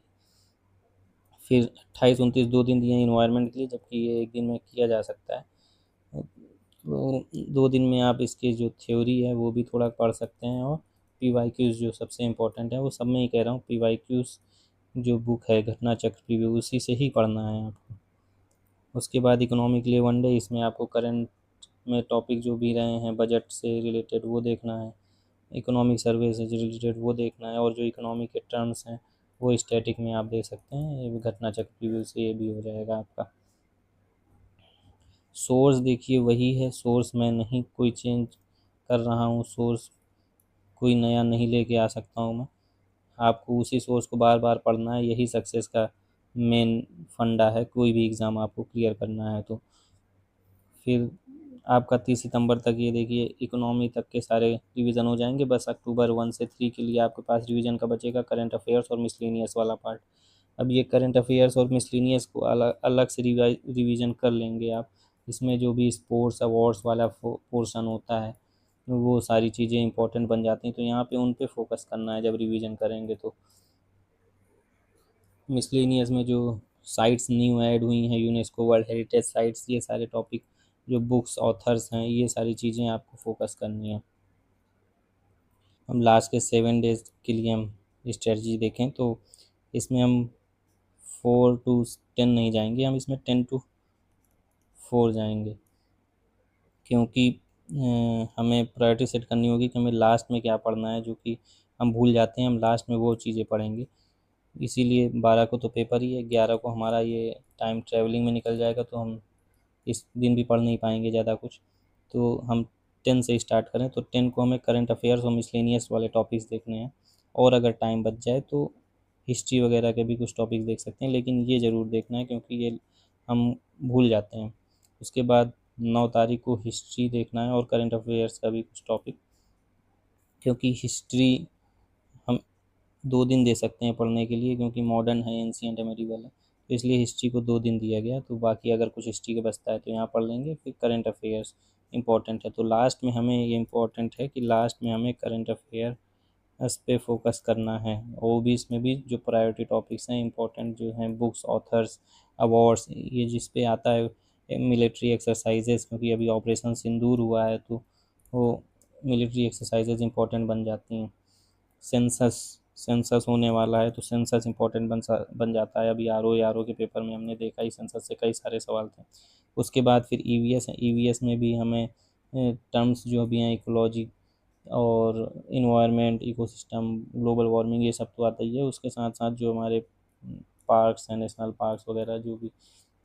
फिर 28-29 2 दिन दिए हैं इन्वायरमेंट के लिए, जबकि ये एक दिन में किया जा सकता है। तो 2 दिन में आप इसकी जो थ्योरी है वो भी थोड़ा पढ़ सकते हैं, और PYQs जो सबसे इम्पोर्टेंट है वो सब में ही कह रहा हूँ, PYQs जो बुक है घटना चक्र रिव्यू उसी से ही पढ़ना है आपको। उसके बाद इकोनॉमी के लिए 1 डे, इसमें आपको करंट में टॉपिक जो भी रहे हैं बजट से रिलेटेड वो देखना है, इकोनॉमिक सर्वे से रिलेटेड वो देखना है, और जो इकोनॉमी के टर्म्स हैं वो स्टैटिक में आप देख सकते हैं। ये भी घटना चक्र रिव्यू से ये भी हो जाएगा आपका। सोर्स देखिए वही है, सोर्स मैं नहीं कोई चेंज कर रहा हूँ, सोर्स कोई नया नहीं लेके आ सकता हूँ मैं। आपको उसी सोर्स को बार बार पढ़ना है, यही सक्सेस का मेन फंडा है कोई भी एग्ज़ाम आपको क्लियर करना है तो। फिर आपका 30 सितंबर तक ये देखिए इकोनॉमी तक के सारे रिवीजन हो जाएंगे। बस अक्टूबर 1 से 3 के लिए आपके पास रिवीजन का बचेगा करंट अफेयर्स और मिसलेनियस वाला पार्ट। अब ये करंट अफेयर्स और मिसलेनियस को अलग अलग से रिवीजन कर लेंगे आप। इसमें जो भी स्पोर्ट्स अवार्ड्स वाला पोर्शन होता है वो सारी चीज़ें इंपॉर्टेंट बन जाती हैं, तो यहाँ पे उन पे फोकस करना है जब रिवीजन करेंगे तो। मिसलेनियस में जो साइट्स न्यू ऐड हुई हैं, यूनेस्को वर्ल्ड हेरिटेज साइट्स, ये सारे टॉपिक, जो बुक्स ऑथर्स हैं, ये सारी चीज़ें आपको फोकस करनी है। हम लास्ट के 7 डेज के लिए हम स्ट्रेटजी देखें तो इसमें हम 4 to 10 नहीं जाएंगे, हम इसमें 10 to 4 जाएंगे, क्योंकि हमें प्रायोरिटी सेट करनी होगी कि हमें लास्ट में क्या पढ़ना है, जो कि हम भूल जाते हैं, हम लास्ट में वो चीज़ें पढ़ेंगे। इसीलिए 12 को तो पेपर ही है, 11 को हमारा ये टाइम ट्रैवलिंग में निकल जाएगा, तो हम इस दिन भी पढ़ नहीं पाएंगे ज़्यादा कुछ। तो हम 10 से स्टार्ट करें तो 10 को हमें करंट अफेयर्स और मिसलेनियस वाले टॉपिक्स देखने हैं, और अगर टाइम बच जाए तो हिस्ट्री वगैरह के भी कुछ टॉपिक्स देख सकते हैं, लेकिन ये ज़रूर देखना है क्योंकि ये हम भूल जाते हैं। उसके बाद 9 तारीख को हिस्ट्री देखना है और करंट अफेयर्स का भी कुछ टॉपिक, क्योंकि हिस्ट्री हम 2 दिन दे सकते हैं पढ़ने के लिए, क्योंकि मॉडर्न है, एंशियंट है, मेडिवल है, तो इसलिए हिस्ट्री को 2 दिन दिया गया। तो बाकी अगर कुछ हिस्ट्री का बचता है तो यहाँ पढ़ लेंगे। फिर करंट अफेयर्स इंपॉर्टेंट है, तो लास्ट में हमें ये इम्पोर्टेंट है कि लास्ट में हमें करंट अफेयर इस पे फोकस करना है। और भी इसमें भी जो प्रायोरिटी टॉपिक्स हैं इंपॉर्टेंट जो हैं, बुक्स ऑथर्स अवार्ड्स, ये जिस पे आता है मिलिट्री एक्सरसाइजेज, क्योंकि अभी ऑपरेशन सिंदूर हुआ है तो वो मिलिट्री एक्सरसाइजेज इंपॉर्टेंट बन जाती हैं। सेंसस सेंसस होने वाला है तो सेंसस इंपॉर्टेंट बन जाता है। अभी आर ओ के पेपर में हमने देखा ही सेंसस से कई सारे सवाल थे। उसके बाद फिर ईवीएस है, ईवीएस में भी हमें टर्म्स जो भी हैं इकोलॉजी और इन्वायरमेंट, इकोसिस्टम, ग्लोबल वार्मिंग, ये सब तो आता ही है। उसके साथ साथ जो हमारे पार्क्स हैं, नेशनल पार्क्स वगैरह जो भी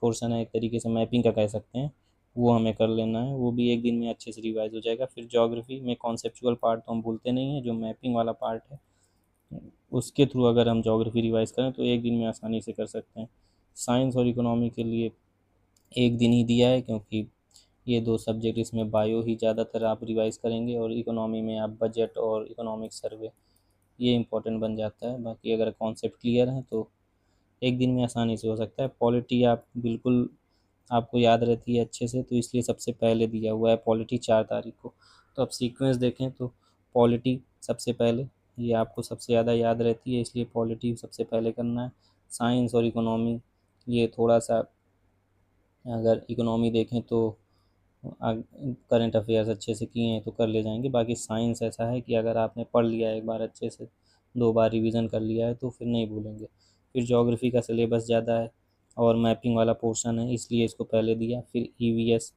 पोर्शन है, एक तरीके से मैपिंग का कह सकते हैं, वो हमें कर लेना है। वो भी एक दिन में अच्छे से रिवाइज हो जाएगा। फिर ज्योग्राफी में कॉन्सेप्चुअल पार्ट तो हम भूलते नहीं हैं, जो मैपिंग वाला पार्ट है उसके थ्रू अगर हम ज्योग्राफी रिवाइज करें तो एक दिन में आसानी से कर सकते हैं। साइंस और इकोनॉमी के लिए एक दिन ही दिया है, क्योंकि ये 2 सब्जेक्ट, इसमें बायो ही ज़्यादातर आप रिवाइज करेंगे, और इकोनॉमी में आप बजट और इकोनॉमिक सर्वे, ये इंपॉर्टेंट बन जाता है। बाकी अगर कॉन्सेप्ट क्लियर है तो एक दिन में आसानी से हो सकता है। पॉलिटी आप बिल्कुल आपको याद रहती है अच्छे से, तो इसलिए सबसे पहले दिया हुआ है पॉलिटी 4 तारीख को। तो अब सीक्वेंस देखें तो पॉलिटी सबसे पहले, ये आपको सबसे ज़्यादा याद रहती है, इसलिए पॉलिटी सबसे पहले करना है। साइंस और इकोनॉमी ये थोड़ा सा, अगर इकोनॉमी देखें तो करंट अफेयर्स अच्छे से किए हैं तो कर ले जाएंगे। बाकी साइंस ऐसा है कि अगर आपने पढ़ लिया है एक बार अच्छे से, 2 बार रिवीजन कर लिया है तो फिर नहीं भूलेंगे। फिर ज्योग्राफी का सिलेबस ज़्यादा है और मैपिंग वाला पोर्शन है, इसलिए इसको पहले दिया। फिर ईवीएस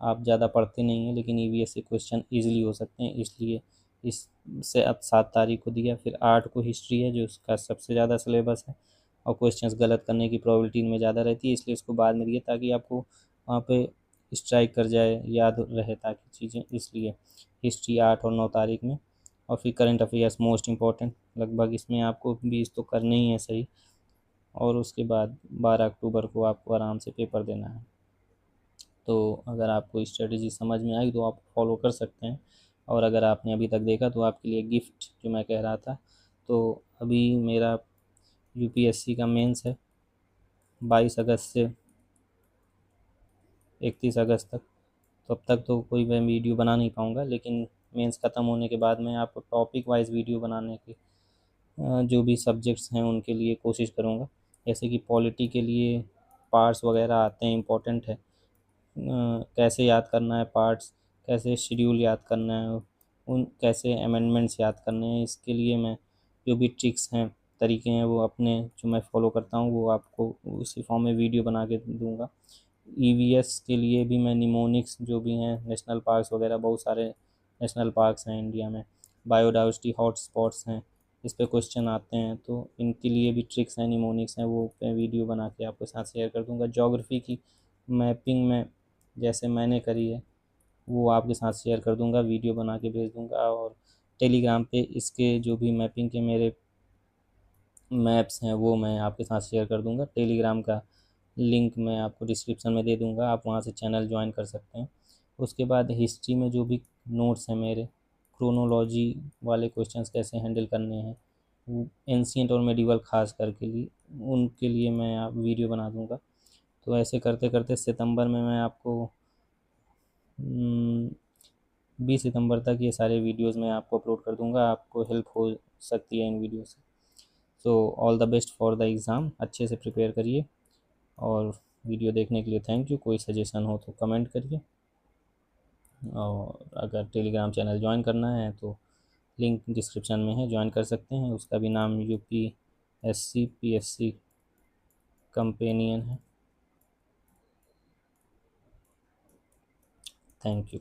आप ज़्यादा पढ़ते नहीं हैं, लेकिन ईवीएस से क्वेश्चन ईजिली हो सकते हैं, इसलिए इससे अब 7 तारीख को दिया। फिर 8 को हिस्ट्री है जो उसका सबसे ज़्यादा सिलेबस है, और क्वेश्चंस गलत करने की प्रोबेबिलिटी इनमें ज़्यादा रहती है, इसलिए इसको बाद में दिया ताकि आपको वहाँ पे स्ट्राइक कर जाए, याद रहे ताकि चीज़ें, इसलिए हिस्ट्री 8 और 9 तारीख में। और फिर करंट अफेयर्स मोस्ट इम्पॉर्टेंट, लगभग इसमें आपको 20 तो करने ही है सही, और उसके बाद 12 अक्टूबर को आपको आराम से पेपर देना है। तो अगर आपको स्ट्रेटजी समझ में आई तो आप फॉलो कर सकते हैं, और अगर आपने अभी तक देखा तो आपके लिए गिफ्ट जो मैं कह रहा था, तो अभी मेरा यूपीएससी का मेंस है 22 अगस्त से 31 अगस्त तक। तो अब तक तो कोई मैं वीडियो बना नहीं पाऊँगा, लेकिन मेंस ख़त्म होने के बाद मैं आपको टॉपिक वाइज वीडियो बनाने के जो भी सब्जेक्ट्स हैं उनके लिए कोशिश करूँगा। जैसे कि पॉलिटी के लिए पार्ट्स वगैरह आते हैं, इम्पोर्टेंट है, कैसे याद करना है पार्ट्स, कैसे शेड्यूल याद करना है, उन कैसे अमेंडमेंट्स याद करने हैं, इसके लिए मैं जो भी ट्रिक्स हैं, तरीके हैं, वो अपने जो मैं फॉलो करता हूँ वो आपको उसी फॉर्म में वीडियो बना के दूंगा। ईवीएस के लिए भी मैं निमोनिक्स जो भी हैं, नेशनल पार्क्स वगैरह, बहुत सारे नेशनल पार्क्स हैं इंडिया में, बायोडाइवर्सिटी हॉटस्पॉट्स हैं, इस पे क्वेश्चन आते हैं, तो इनके लिए भी ट्रिक्स हैं, निमोनिक्स हैं, वो मैं वीडियो बना के आपके साथ शेयर कर दूंगा। ज्योग्राफी की मैपिंग में जैसे मैंने करी है वो आपके साथ शेयर कर दूंगा, वीडियो बना के भेज दूंगा। और टेलीग्राम पे इसके जो भी मैपिंग के मेरे मैप्स हैं वो मैं आपके साथ शेयर कर दूंगा। टेलीग्राम का लिंक मैं आपको डिस्क्रिप्शन में दे दूंगा, आप वहाँ से चैनल ज्वाइन कर सकते हैं। उसके बाद हिस्ट्री में जो भी नोट्स हैं मेरे, क्रोनोलॉजी वाले क्वेश्चंस कैसे हैंडल करने हैं, एंशियंट और मेडिवल खास करके लिए, उनके लिए मैं आप वीडियो बना दूंगा। तो ऐसे करते करते सितंबर में मैं आपको 20 सितंबर तक ये सारे वीडियोस मैं आपको अपलोड कर दूंगा, आपको हेल्प हो सकती है इन वीडियो से। So all the best for the exam, अच्छे से प्रिपेयर करिए। और वीडियो देखने के लिए थैंक यू। कोई सजेशन हो तो कमेंट करिए, और अगर टेलीग्राम चैनल ज्वाइन करना है तो लिंक डिस्क्रिप्शन में है, ज्वाइन कर सकते हैं। उसका भी नाम UPSC PSC कंपेनियन है। Thank you.